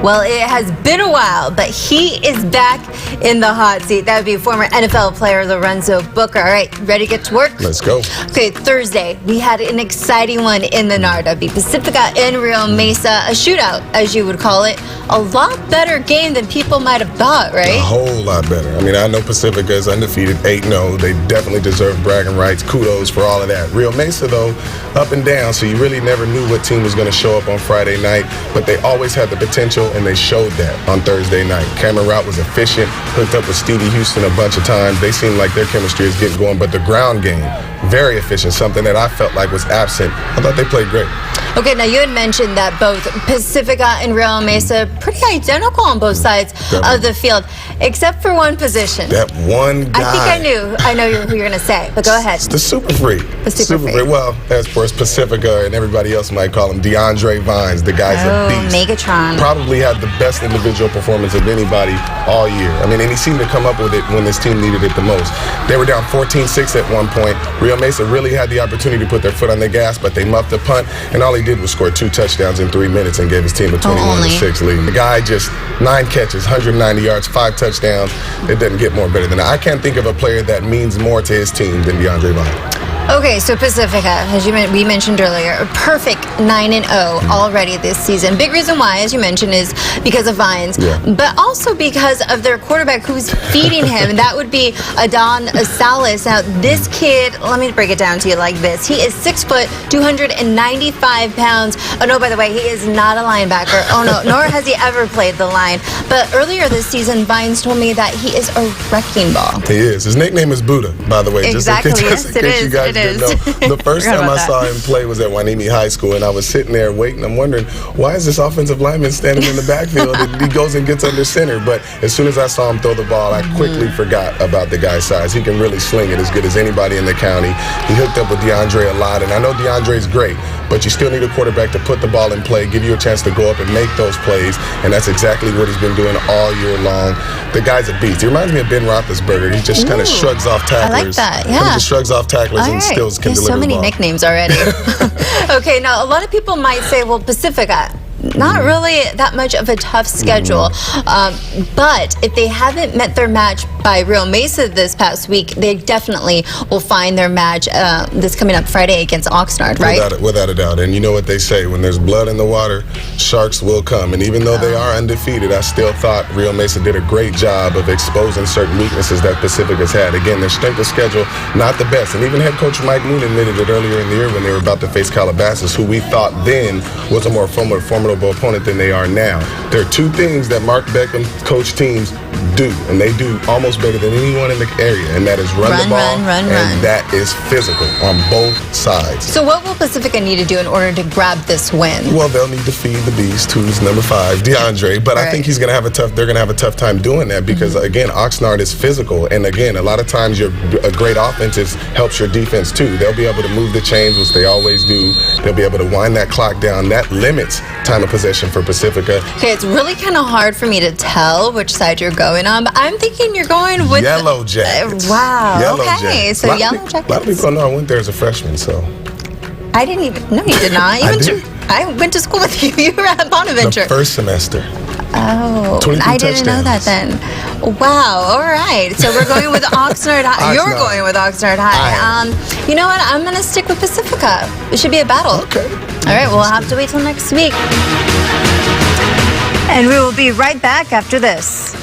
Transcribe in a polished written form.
Well, it has been a while, but he is back in the hot seat. That would be former NFL player Lorenzo Booker. All right, ready to get to work? Let's go. Okay, Thursday, we had an exciting one in the NAR. That'd be Pacifica in Rio Mesa, a shootout, as you would call it. A lot better game than people might have thought, right? A whole lot better. I mean, I know Pacifica is undefeated, 8-0. They definitely deserve bragging rights. Kudos for all of that. Rio Mesa, though, up and down, so you really never knew what team was going to show up on Friday night, but they always had the potential, and they showed that on Thursday night. Cameron Route was efficient, hooked up with Stevie Houston a bunch of times. They seem like their chemistry is getting going, but the ground game, very efficient, something that I felt like was absent. I thought they played great. Okay, now you had mentioned that both Pacifica and Rio Mesa pretty identical on both sides of the field, except for one position. That one guy. I think I know who you're going to say, but go ahead. The super freak. The super freak. Well, as far as Pacifica and everybody else might call him, DeAndre Vines. The guy's a beast. Megatron. Probably had the best individual performance of anybody all year. I mean, and he seemed to come up with it when this team needed it the most. They were down 14-6 at one point. Rio Mesa really had the opportunity to put their foot on the gas, but they muffed the punt, and all he did was score 2 touchdowns in 3 minutes and gave his team a 21-6 lead. The guy just 9 catches, 190 yards, 5 touchdowns. It doesn't get more better than that. I can't think of a player that means more to his team than DeAndre Vines. Okay, so Pacifica, as we mentioned earlier, a perfect 9-0 already this season. Big reason why, as you mentioned, is because of Vines, but also because of their quarterback who's feeding him, and that would be Adon Salas. Now, this kid, let me break it down to you like this. He is 6 foot, 295 pounds. Oh, no, by the way, he is not a linebacker. Oh, no, nor has he ever played the line. But earlier this season, Vines told me that he is a wrecking ball. He is. His nickname is Buddha, by the way. Exactly, just in case you guys didn't know. The first time I saw him play was at Hueneme High School, and I was sitting there waiting. I'm wondering, why is this offensive lineman standing in the backfield? And he goes and gets under center. But as soon as I saw him throw the ball, I quickly forgot about the guy's size. He can really sling it as good as anybody in the county. He hooked up with DeAndre a lot, and I know DeAndre's great, but you still need a quarterback to put the ball in play, give you a chance to go up and make those plays, and that's exactly what he's been doing all year long. The guy's a beast. He reminds me of Ben Roethlisberger. He just kind of shrugs off tacklers. I like that, yeah. He just shrugs off tacklers and still can There's deliver so many the ball. nicknames already. Okay, now a lot of people might say, well, Pacifica, not really that much of a tough schedule, but if they haven't met their match by Rio Mesa this past week, they definitely will find their match this coming up Friday against Oxnard, right? Without a doubt. And you know what they say, when there's blood in the water, sharks will come. And even though they are undefeated, I still thought Rio Mesa did a great job of exposing certain weaknesses that Pacifica's had. Again, their strength of schedule, not the best. And even head coach Mike Moon admitted it earlier in the year when they were about to face Calabasas, who we thought then was a more formidable opponent than they are now. There are 2 things that Mark Beckham coach teams do, and they do almost better than anyone in the area, and that is run the ball, and that is physical on both sides. So what will Pacifica need to do in order to grab this win? Well, they'll need to feed the beast, who's number 5, DeAndre, but I think they're going to have a tough time doing that because, again, Oxnard is physical, and again, a lot of times a great offense helps your defense too. They'll be able to move the chains, which they always do. They'll be able to wind that clock down. That limits time of possession for Pacifica. Okay, it's really kind of hard for me to tell which side you're going on, but I'm thinking you're going with Yellow Jackets. Wow. Yellow Okay, Jackets. so Yellow Jackets. A lot of people don't know I went there as a freshman, so. I didn't even know you did not. I went to school with you. You were at Bonaventure. The first semester. Oh, I didn't know that then. Wow. All right. So we're going with Oxnard High. You're going with Oxnard High. You know what? I'm going to stick with Pacifica. It should be a battle. Okay. All right. We'll have to wait till next week. And we will be right back after this.